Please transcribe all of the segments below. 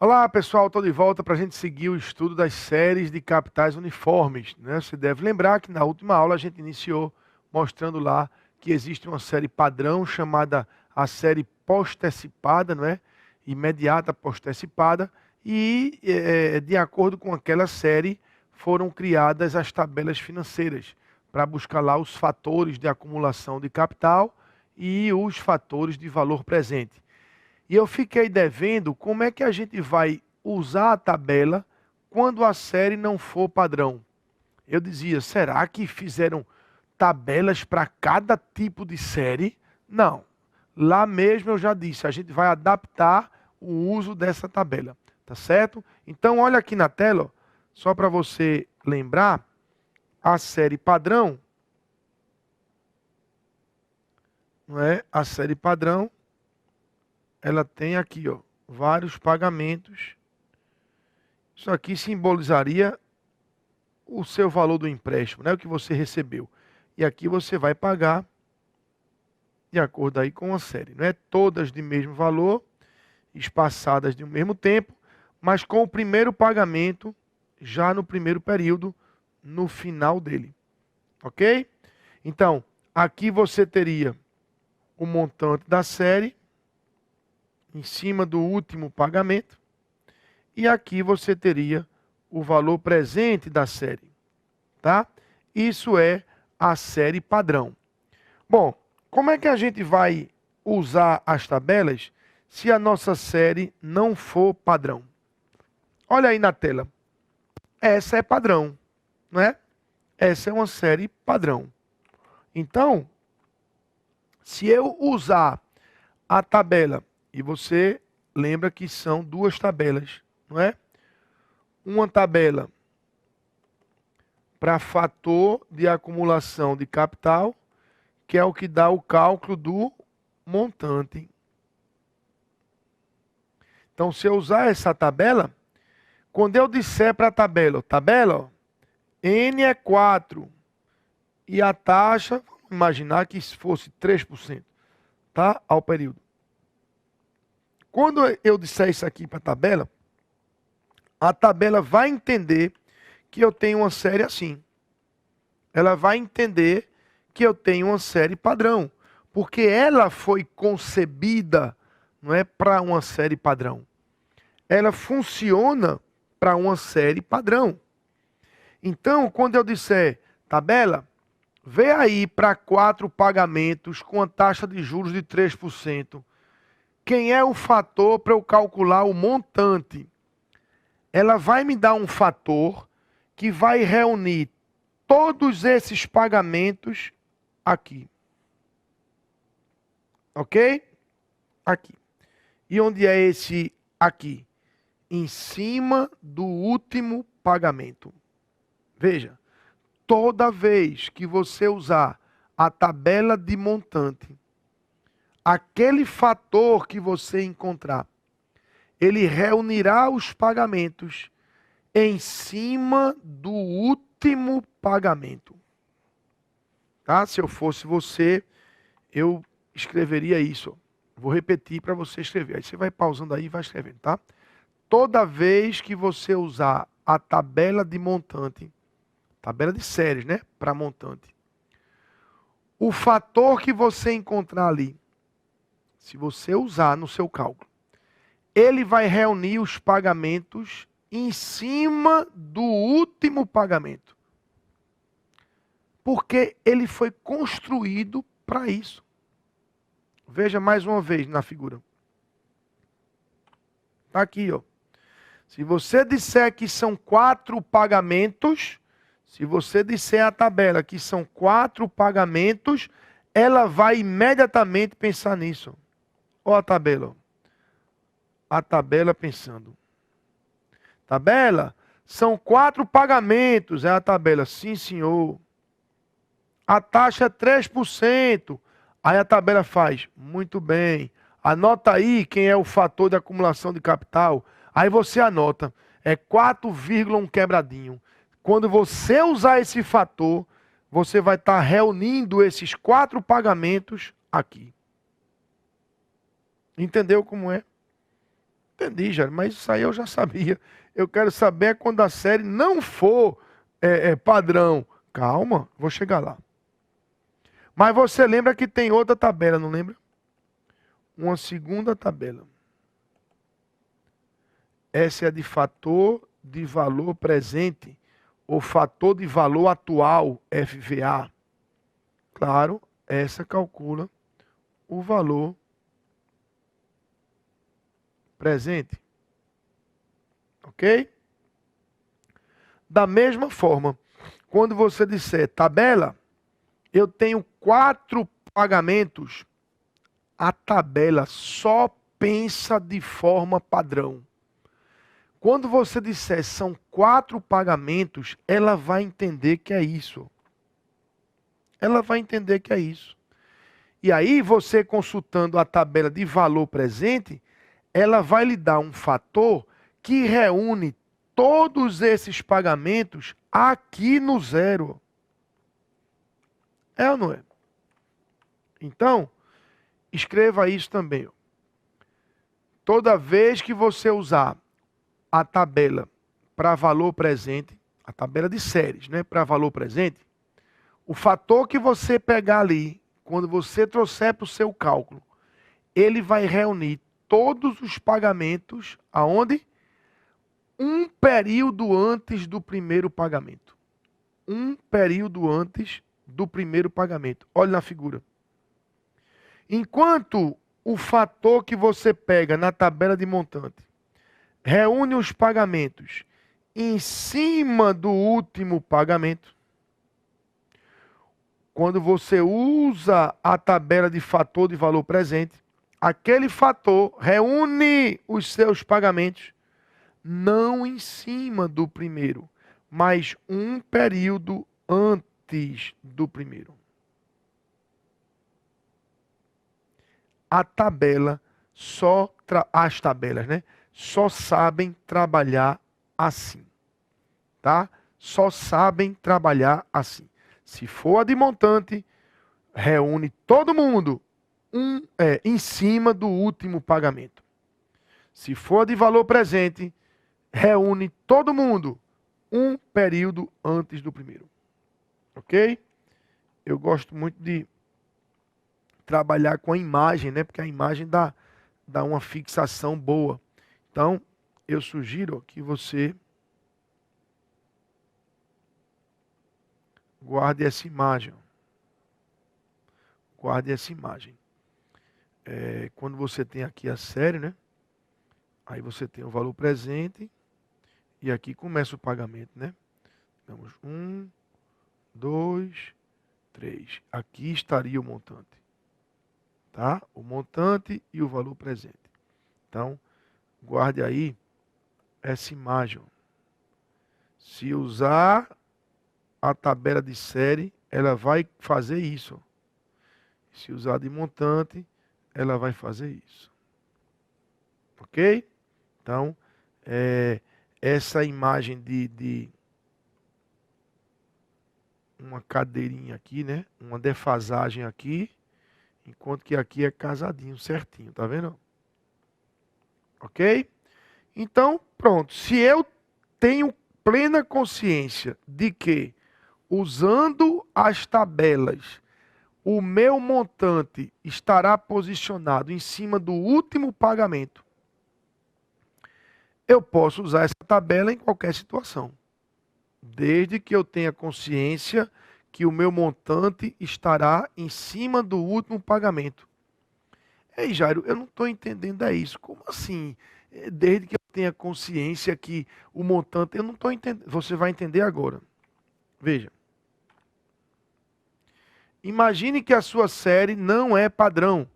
Olá pessoal, estou de volta para a gente seguir o estudo das séries de capitais uniformes, né? Você deve lembrar que na última aula a gente iniciou mostrando lá que existe uma série padrão chamada a série postecipada, não é? Imediata postecipada, e de acordo com aquela série foram criadas as tabelas financeiras para buscar lá os fatores de acumulação de capital e os fatores de valor presente. E eu fiquei devendo como é que a gente vai usar a tabela quando a série não for padrão. Eu dizia, será que fizeram tabelas para cada tipo de série? Não. Lá mesmo eu já disse, a gente vai adaptar o uso dessa tabela, tá certo? Então olha aqui na tela, ó, só para você lembrar, a série padrão, não é? A série padrão, ela tem aqui, ó, vários pagamentos. Isso aqui simbolizaria o seu valor do empréstimo, né? O que você recebeu. E aqui você vai pagar de acordo aí com a série. Não é todas de mesmo valor, espaçadas de um mesmo tempo, mas com o primeiro pagamento já no primeiro período, no final dele. Ok? Então, aqui você teria o montante da série em cima do último pagamento. E aqui você teria o valor presente da série, tá? Isso é a série padrão. Bom, como é que a gente vai usar as tabelas se a nossa série não for padrão? Olha aí na tela. Essa é padrão, não é? Essa é uma série padrão. Então, se eu usar a tabela, e você lembra que são duas tabelas, não é? Uma tabela para fator de acumulação de capital, que é o que dá o cálculo do montante. Então, se eu usar essa tabela, quando eu disser para a tabela, ó, N é 4 e a taxa, vamos imaginar que fosse 3%, tá? Ao período. Quando eu disser isso aqui para a tabela vai entender que eu tenho uma série assim. Ela vai entender que eu tenho uma série padrão, porque ela foi concebida, não é, para uma série padrão. Ela funciona para uma série padrão. Então, quando eu disser, tabela, vê aí para 4 pagamentos com a taxa de juros de 3%. Quem é o fator para eu calcular o montante? Ela vai me dar um fator que vai reunir todos esses pagamentos aqui. Ok? Aqui. E onde é esse aqui? Em cima do último pagamento. Veja, toda vez que você usar a tabela de montante, aquele fator que você encontrar, ele reunirá os pagamentos em cima do último pagamento. Tá? Se eu fosse você, eu escreveria isso. Vou repetir para você escrever. Aí você vai pausando aí e vai escrevendo, tá? Toda vez que você usar a tabela de montante, tabela de séries, né? Para montante. O fator que você encontrar ali, se você usar no seu cálculo, ele vai reunir os pagamentos em cima do último pagamento. Porque ele foi construído para isso. Veja mais uma vez na figura. Está aqui, ó. Se você disser que são 4 pagamentos, se você disser a tabela que são 4 pagamentos, ela vai imediatamente pensar nisso. Olha a tabela. Ó. A tabela pensando. Tabela, são 4 pagamentos. É a tabela. Sim, senhor. A taxa é 3%. Aí a tabela faz. Muito bem. Anota aí quem é o fator de acumulação de capital. Aí você anota. É 4,1 quebradinho. Quando você usar esse fator, você vai estar reunindo esses 4 pagamentos aqui. Entendeu como é? entendi, Jair, mas isso aí eu já sabia. Eu quero saber é quando a série não for padrão. Calma, vou chegar lá. Mas você lembra que tem outra tabela, não lembra? Uma segunda tabela. Essa é de fator de valor presente, ou fator de valor atual, FVA. Claro, essa calcula o valor presente. Ok? Da mesma forma, quando você disser tabela, eu tenho 4 pagamentos, a tabela só pensa de forma padrão. Quando você disser são 4 pagamentos, ela vai entender que é isso. Ela vai entender que é isso. E aí, você consultando a tabela de valor presente, ela vai lhe dar um fator que reúne todos esses pagamentos aqui no zero. É ou não é? Então, escreva isso também. Toda vez que você usar a tabela para valor presente, a tabela de séries, né, para valor presente, o fator que você pegar ali, quando você trouxer para o seu cálculo, ele vai reunir todos os pagamentos aonde? Um período antes do primeiro pagamento. Um período antes do primeiro pagamento. Olha na figura. Enquanto o fator que você pega na tabela de montante reúne os pagamentos em cima do último pagamento, quando você usa a tabela de fator de valor presente, aquele fator reúne os seus pagamentos não em cima do primeiro, mas um período antes do primeiro. A tabela as tabelas, né? Só sabem trabalhar assim, tá? Só sabem trabalhar assim. Se for a de montante, reúne todo mundo em cima do último pagamento. Se for a de valor presente, reúne todo mundo um período antes do primeiro. Ok? Eu gosto muito de trabalhar com a imagem, né? Porque a imagem dá uma fixação boa. Então, eu sugiro que você guarde essa imagem. Guarde essa imagem. Quando você tem aqui a série, né? Aí você tem o valor presente. E aqui começa o pagamento, né? Vamos 1, 2, 3. Aqui estaria o montante. Tá? O montante e o valor presente. Então, guarde aí essa imagem. Se usar a tabela de série, ela vai fazer isso. Se usar de montante, ela vai fazer isso. Ok? Então, essa imagem de uma cadeirinha aqui, né? Uma defasagem aqui, enquanto que aqui é casadinho, certinho, tá vendo? Ok? Então, pronto. Se eu tenho plena consciência de que, usando as tabelas, o meu montante estará posicionado em cima do último pagamento, eu posso usar essa tabela em qualquer situação, desde que eu tenha consciência que o meu montante estará em cima do último pagamento. Ei, Jairo, eu não estou entendendo isso. Como assim? Desde que eu tenha consciência que o montante... Eu não estou entendendo. Você vai entender agora. Veja. Imagine que a sua série não é padrão.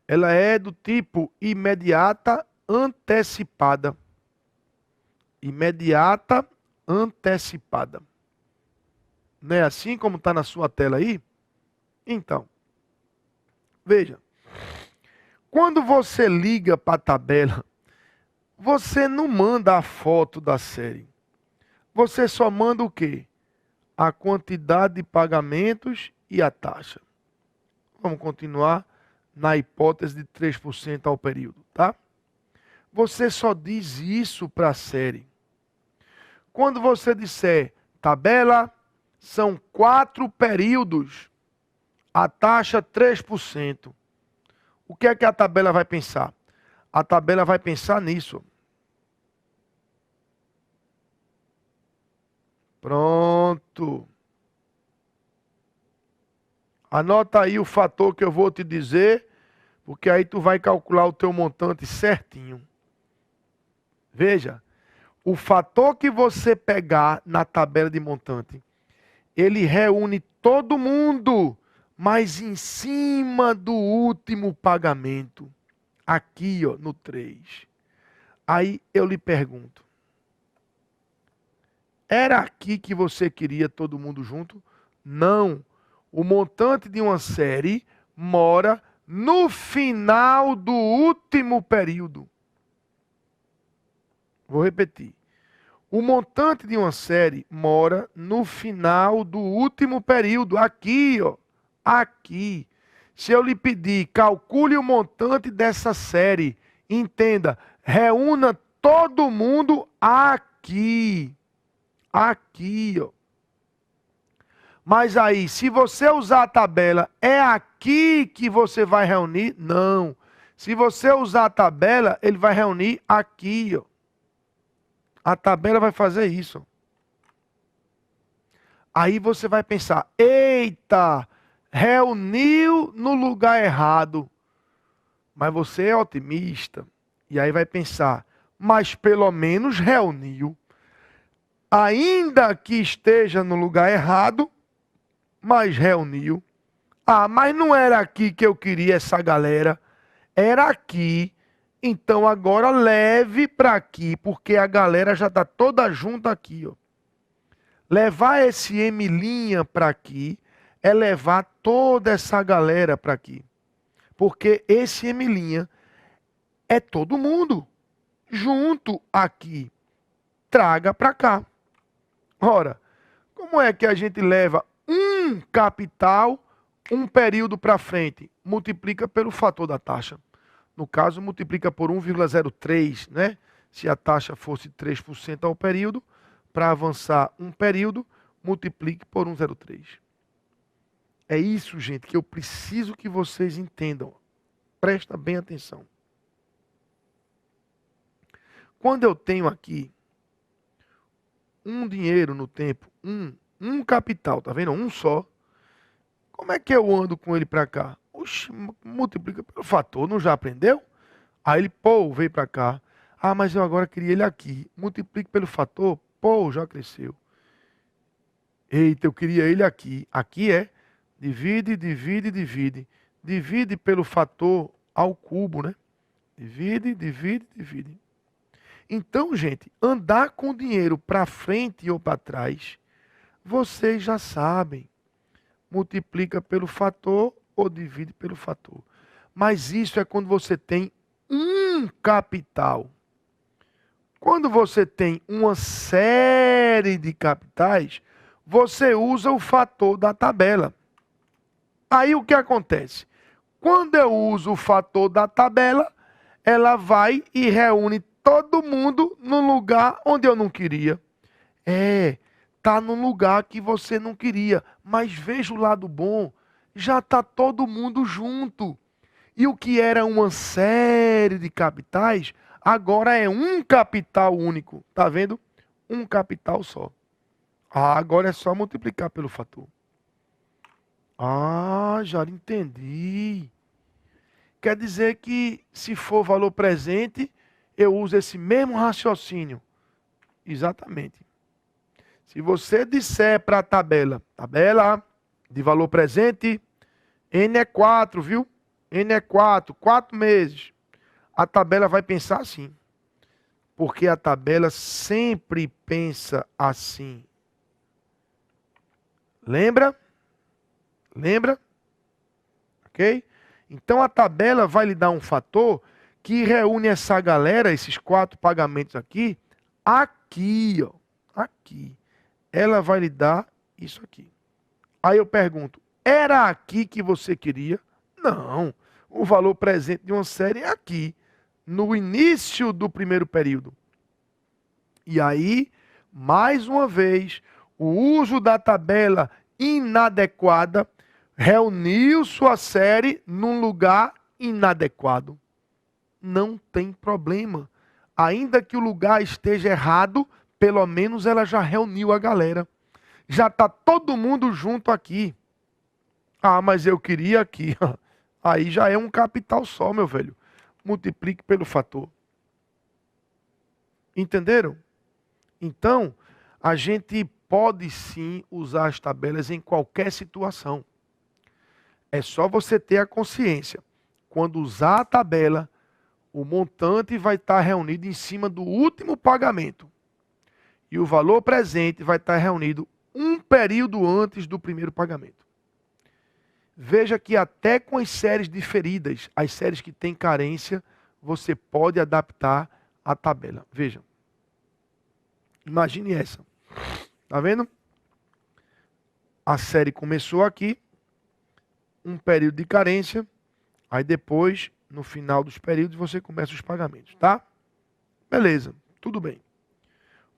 Ela é do tipo imediata antecipada. Imediata antecipada. Não é assim como está na sua tela aí? Então, veja. Quando você liga para a tabela, você não manda a foto da série. Você só manda o quê? A quantidade de pagamentos e a taxa. Vamos continuar na hipótese de 3% ao período, tá? você só diz isso para a série. Quando você disser tabela, são 4 períodos, a taxa 3%. O que é que a tabela vai pensar? A tabela vai pensar nisso. Pronto. Anota aí o fator que eu vou te dizer, porque aí tu vai calcular o teu montante certinho. Veja, o fator que você pegar na tabela de montante, ele reúne todo mundo, mas em cima do último pagamento. Aqui, ó, no 3. Aí eu lhe pergunto, era aqui que você queria todo mundo junto? Não. O montante de uma série mora no final do último período. Vou repetir. O montante de uma série mora no final do último período. Aqui, ó. Aqui. Se eu lhe pedir, calcule o montante dessa série. Entenda, reúna todo mundo aqui. Aqui, ó. Mas aí, se você usar a tabela, é aqui que você vai reunir? Não. Se você usar a tabela, ele vai reunir aqui, ó. A tabela vai fazer isso. Aí você vai pensar, eita, reuniu no lugar errado. Mas você é otimista. E aí vai pensar, mas pelo menos reuniu. Ainda que esteja no lugar errado, mas reuniu. Ah, mas não era aqui que eu queria essa galera. Era aqui. Então agora leve para aqui, porque a galera já está toda junta aqui, ó. Levar esse M' para aqui é levar toda essa galera para aqui. Porque esse M' é todo mundo junto aqui. Traga para cá. Ora, como é que a gente leva um capital, um período para frente? Multiplica pelo fator da taxa. No caso, multiplica por 1,03, né? Se a taxa fosse 3% ao período, para avançar um período, multiplique por 1,03. É isso, gente, que eu preciso que vocês entendam. Presta bem atenção. Quando eu tenho aqui um dinheiro no tempo, um capital, tá vendo? Um só. Como é que eu ando com ele para cá? Oxe, multiplica pelo fator, não já aprendeu? Aí ele, pô, veio para cá. Ah, mas eu agora queria ele aqui. Multiplique pelo fator, pô, já cresceu. Eita, eu queria ele aqui. Aqui é divide, divide, divide. Divide pelo fator ao cubo, né? Divide, divide, divide. Então, gente, andar com dinheiro para frente ou para trás, vocês já sabem. Multiplica pelo fator ou divide pelo fator. Mas isso é quando você tem um capital. Quando você tem uma série de capitais, você usa o fator da tabela. Aí o que acontece? Quando eu uso o fator da tabela, ela vai e reúne todo mundo no lugar onde eu não queria. Tá no lugar que você não queria, mas veja o lado bom, já tá todo mundo junto. E o que era uma série de capitais, agora é um capital único, tá vendo? Um capital só. Ah, agora é só multiplicar pelo fator. Ah, já entendi. Quer dizer que se for valor presente, eu uso esse mesmo raciocínio. Exatamente. Se você disser para a tabela de valor presente, N é 4, viu? N é 4 meses. A tabela vai pensar assim. Porque a tabela sempre pensa assim. Lembra? Lembra? Ok? Então a tabela vai lhe dar um fator que reúne essa galera, esses 4 pagamentos aqui, aqui, ó. Aqui. Ela vai lhe dar isso aqui. Aí eu pergunto, era aqui que você queria? Não. O valor presente de uma série é aqui. no início do primeiro período. E aí, mais uma vez, o uso da tabela inadequada reuniu sua série num lugar inadequado. Não tem problema. Ainda que o lugar esteja errado, pelo menos ela já reuniu a galera. Já está todo mundo junto aqui. Ah, mas eu queria aqui. Aí já é um capital só, meu velho. Multiplique pelo fator. Entenderam? Então, a gente pode sim usar as tabelas em qualquer situação. É só você ter a consciência. Quando usar a tabela, o montante vai estar reunido em cima do último pagamento. E o valor presente vai estar reunido um período antes do primeiro pagamento. Veja que até com as séries diferidas, as séries que têm carência, você pode adaptar a tabela. Veja. Imagine essa. Tá vendo? A série começou aqui, um período de carência, aí depois, no final dos períodos, você começa os pagamentos, tá? Beleza, tudo bem.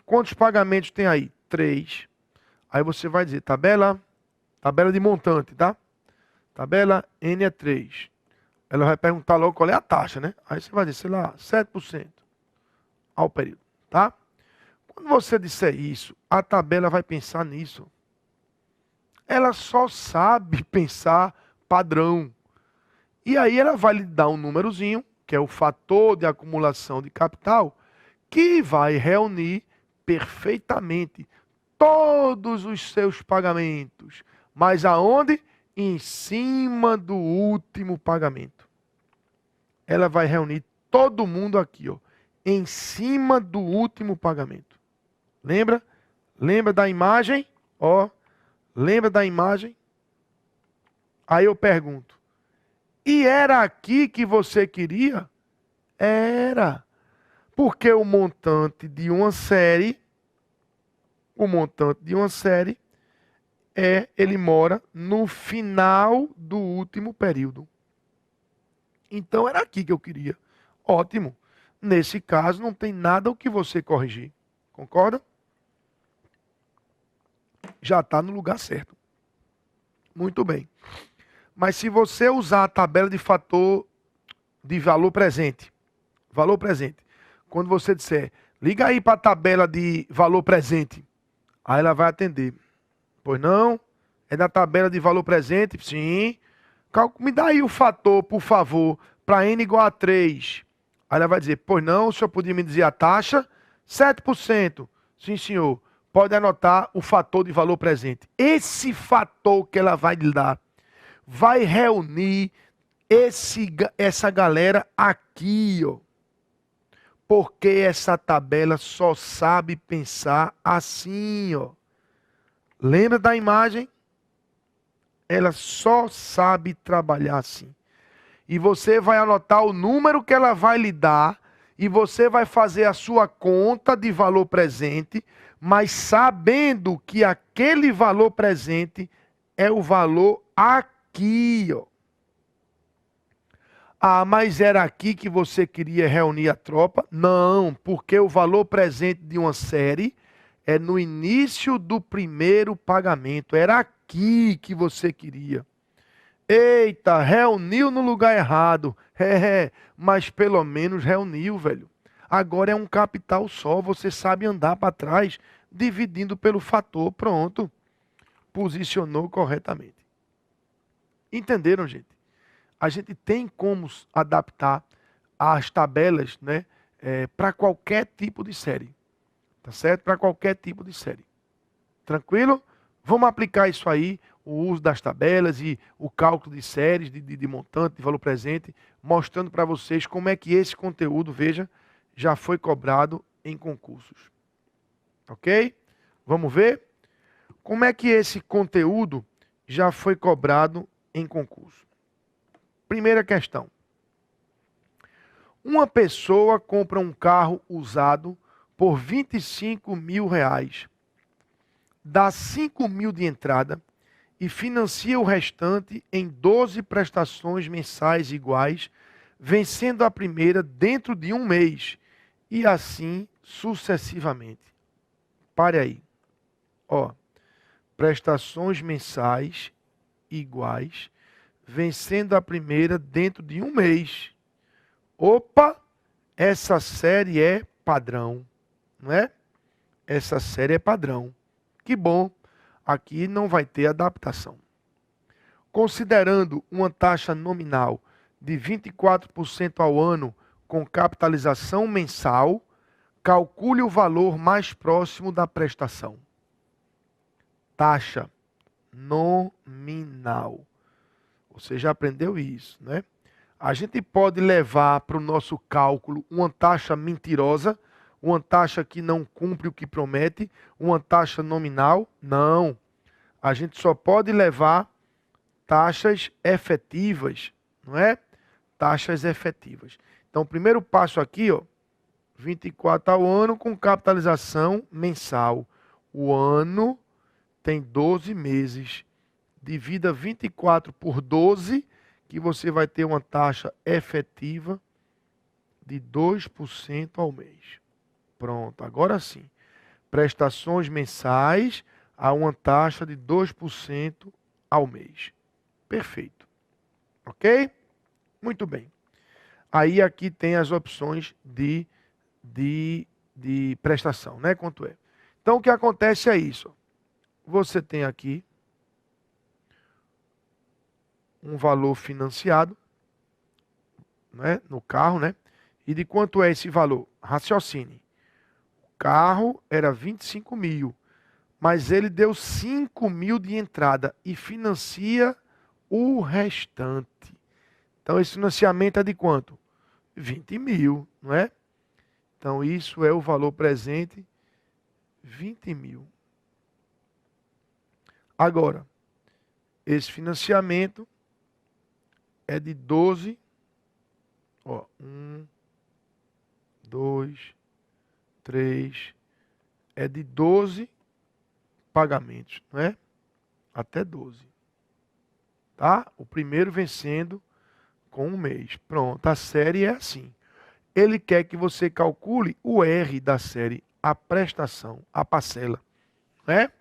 Quantos pagamentos tem aí? 3. Aí você vai dizer, tabela de montante, tá? Tabela N é 3. Ela vai perguntar logo qual é a taxa, né? Aí você vai dizer, sei lá, 7% ao período, tá? Quando você disser isso, a tabela vai pensar nisso. Ela só sabe pensar padrão. E aí ela vai lhe dar um númerozinho, que é o fator de acumulação de capital, que vai reunir perfeitamente todos os seus pagamentos. Mas aonde? Em cima do último pagamento. Ela vai reunir todo mundo aqui, ó, em cima do último pagamento. Lembra? Lembra da imagem? Ó, lembra da imagem? Aí eu pergunto, e era aqui que você queria? Era. Porque o montante de uma série, ele mora no final do último período. Então era aqui que eu queria. Ótimo. Nesse caso não tem nada o que você corrigir. Concorda? Já está no lugar certo. Muito bem. Mas se você usar a tabela de fator de valor presente, quando você disser, liga aí para a tabela de valor presente, aí ela vai atender. Pois não? É da tabela de valor presente? Sim. Me dá aí o fator, por favor, para N igual a 3. Aí ela vai dizer, pois não, o senhor podia me dizer a taxa? 7%. Sim, senhor. Pode anotar o fator de valor presente. Esse fator que ela vai lhe dar vai reunir essa galera aqui, ó. Porque essa tabela só sabe pensar assim, ó. Lembra da imagem? Ela só sabe trabalhar assim. E você vai anotar o número que ela vai lhe dar e você vai fazer a sua conta de valor presente, mas sabendo que aquele valor presente é o valor aqui, ó. Ah, mas era aqui que você queria reunir a tropa? Não, porque o valor presente de uma série é no início do primeiro pagamento. Era aqui que você queria. Eita, reuniu no lugar errado. Mas pelo menos reuniu, velho. Agora é um capital só, você sabe andar para trás, dividindo pelo fator, pronto. Posicionou corretamente. Entenderam, gente? A gente tem como adaptar as tabelas, né, para qualquer tipo de série. Tá certo? Para qualquer tipo de série. Tranquilo? Vamos aplicar isso aí, o uso das tabelas e o cálculo de séries, de montante, de valor presente, mostrando para vocês como é que esse conteúdo, veja, já foi cobrado em concursos. Ok? Vamos ver? Como é que esse conteúdo já foi cobrado em concurso? Primeira questão. Uma pessoa compra um carro usado por R$ 25 mil, dá 5 mil de entrada e financia o restante em 12 prestações mensais iguais, vencendo a primeira dentro de um mês, e assim sucessivamente. Pare aí. Ó, prestações mensais iguais, vencendo a primeira dentro de um mês. Opa, essa série é padrão, não é? Essa série é padrão. Que bom, aqui não vai ter adaptação. Considerando uma taxa nominal de 24% ao ano com capitalização mensal, calcule o valor mais próximo da prestação. Taxa nominal. Você já aprendeu isso, né? A gente pode levar para o nosso cálculo uma taxa mentirosa, uma taxa que não cumpre o que promete, uma taxa nominal? Não. A gente só pode levar taxas efetivas, não é? Taxas efetivas. Então, o primeiro passo aqui, ó, 24 ao ano com capitalização mensal. O ano tem 12 meses. Divida 24 por 12, que você vai ter uma taxa efetiva de 2% ao mês. Pronto, agora sim. Prestações mensais a uma taxa de 2% ao mês. Perfeito. Ok? Muito bem. Aí aqui tem as opções de prestação, né? Quanto é? Então o que acontece é isso. Você tem aqui um valor financiado, né, no carro, né? E de quanto é esse valor? Raciocine. O carro era 25 mil, mas ele deu 5 mil de entrada e financia o restante. Então esse financiamento é de quanto? 20 mil, não é? Então isso é o valor presente, 20 mil. Agora, esse financiamento é de 12, ó, 1, 2, 3, é de 12 pagamentos, não é? Até 12. Tá? O primeiro vencendo com um mês. Pronto, a série é assim. Ele quer que você calcule o R da série, a prestação, a parcela, né?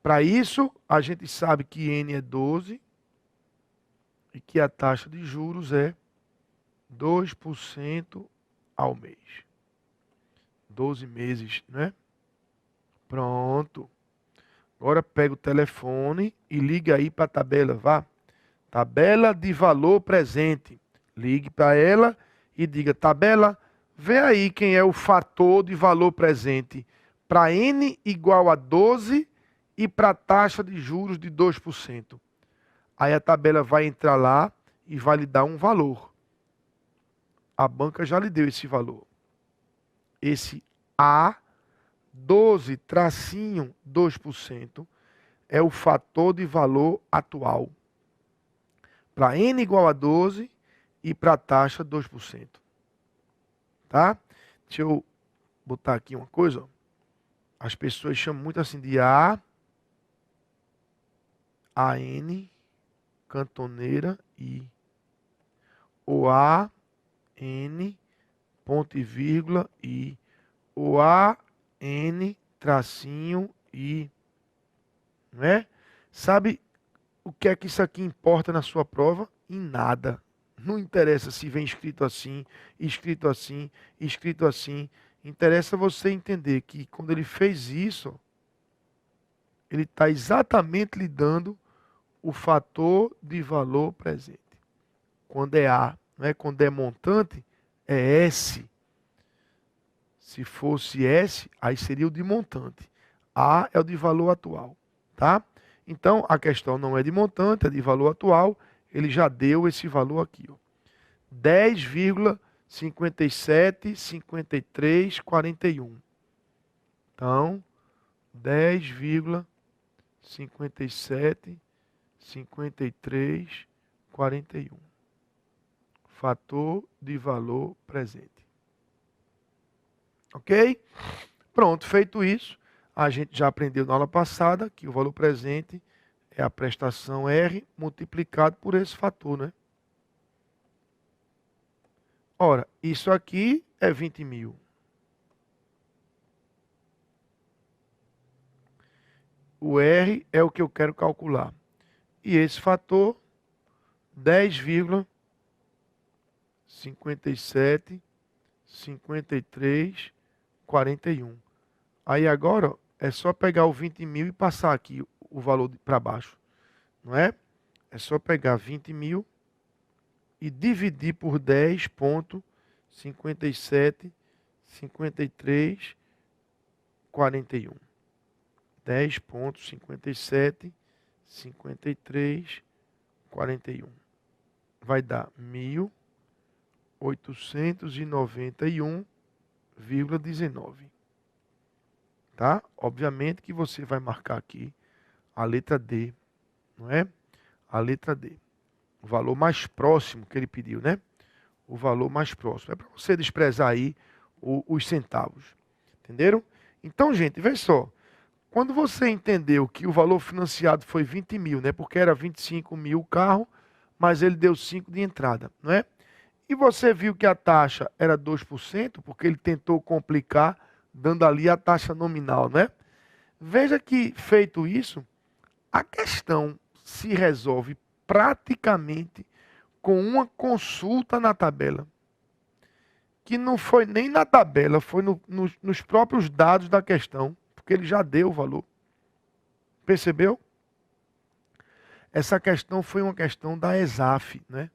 Para isso, a gente sabe que N é 12 e que a taxa de juros é 2% ao mês. 12 meses, né? Pronto. Agora pega o telefone e liga aí para a tabela, vá. Tabela de valor presente. Ligue para ela e diga, tabela, vê aí quem é o fator de valor presente para N igual a 12 e para a taxa de juros de 2%. Aí a tabela vai entrar lá e vai lhe dar um valor. A banca já lhe deu esse valor. Esse A 12-2% é o fator de valor atual. Para N igual a 12 e para a taxa 2%. Tá? Deixa eu botar aqui uma coisa. Ó. As pessoas chamam muito assim de AN, cantoneira I. Ou AN, ponto e vírgula I. Ou AN, tracinho I. Não é? Sabe o que é que isso aqui importa na sua prova? Em nada. Não interessa se vem escrito assim, escrito assim, escrito assim. Interessa você entender que quando ele fez isso, ele está exatamente lhe dando o fator de valor presente. Quando é A, não é? Quando é montante, é S. Se fosse S, aí seria o de montante. A é o de valor atual, tá? Então, a questão não é de montante, é de valor atual. Ele já deu esse valor aqui, ó. 10,575341. Então, 10,575341. Fator de valor presente. Ok? Pronto, feito isso, a gente já aprendeu na aula passada que o valor presente é a prestação R multiplicado por esse fator, né? Ora, isso aqui é 20 mil. O R é o que eu quero calcular. E esse fator, 10,57, 53, 41. Aí agora, ó, é só pegar o 20 mil e passar aqui o valor para baixo. Não é? É só pegar 20 mil e dividir por 10,57, 53, 41. 10,57, 53, 41. Vai dar 1.891,19. Tá? Obviamente que você vai marcar aqui a letra D, não é? A letra D. O valor mais próximo que ele pediu, né? O valor mais próximo. É para você desprezar aí os centavos. Entenderam? Então, gente, vê só. Quando você entendeu que o valor financiado foi 20 mil, né? Porque era 25 mil o carro, mas ele deu 5 de entrada, não é? E você viu que a taxa era 2%, porque ele tentou complicar, dando ali a taxa nominal, né? Veja que, feito isso, a questão se resolve praticamente com uma consulta na tabela. Que não foi nem na tabela, foi nos próprios dados da questão, porque ele já deu o valor. Percebeu? Essa questão foi uma questão da ESAF, né?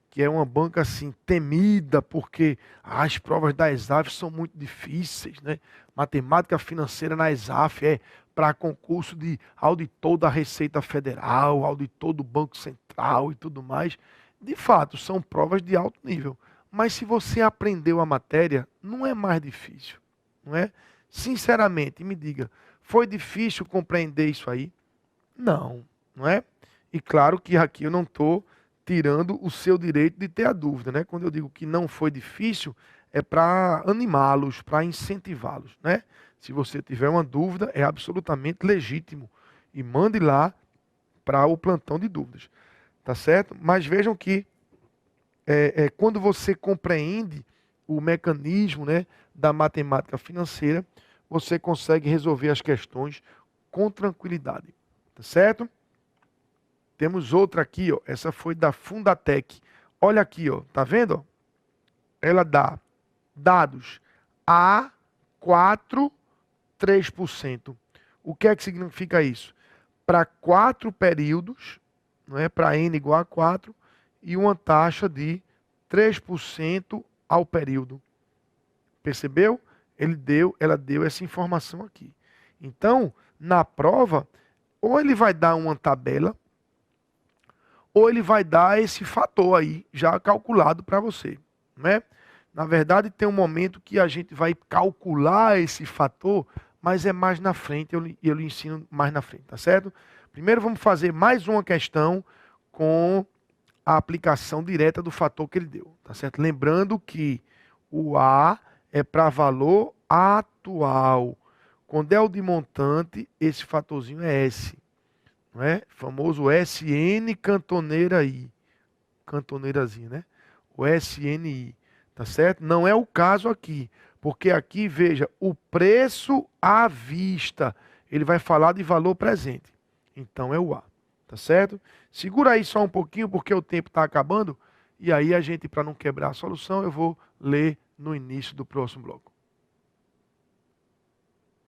Que é uma banca assim temida, porque as provas da ESAF são muito difíceis, né? Matemática financeira na ESAF é para concurso de auditor da Receita Federal, auditor do Banco Central e tudo mais. De fato, são provas de alto nível. Mas se você aprendeu a matéria, não é mais difícil, não é? Sinceramente, me diga, foi difícil compreender isso aí? Não, não é? E claro que aqui eu não estou tirando o seu direito de ter a dúvida, né? Quando eu digo que não foi difícil, é para animá-los, para incentivá-los, né? Se você tiver uma dúvida, é absolutamente legítimo. E mande lá para o plantão de dúvidas, tá certo? Mas vejam que quando você compreende o mecanismo, né, da matemática financeira, você consegue resolver as questões com tranquilidade, tá certo? Temos outra aqui, ó. Essa foi da Fundatec. Olha aqui, ó. Tá vendo? Ela dá dados a 4, 3%. O que é que significa isso? Para 4 períodos, não é? Para n igual a 4, e uma taxa de 3% ao período. Percebeu? Ela deu essa informação aqui. Então, na prova, ou ele vai dar uma tabela, ou ele vai dar esse fator aí, já calculado para você, né? Na verdade, tem um momento que a gente vai calcular esse fator, mas é mais na frente, eu lhe ensino mais na frente, tá certo? Primeiro vamos fazer mais uma questão com a aplicação direta do fator que ele deu, tá certo? Lembrando que o A é para valor atual. Quando é o de montante, esse fatorzinho é S. Não é? Famoso SN cantoneira I. Cantoneirazinha, né? O SNI. Tá certo? Não é o caso aqui. Porque aqui, veja, o preço à vista. Ele vai falar de valor presente. Então é o A. Tá certo? Segura aí só um pouquinho, porque o tempo está acabando. E aí a gente, para não quebrar a solução, eu vou ler no início do próximo bloco.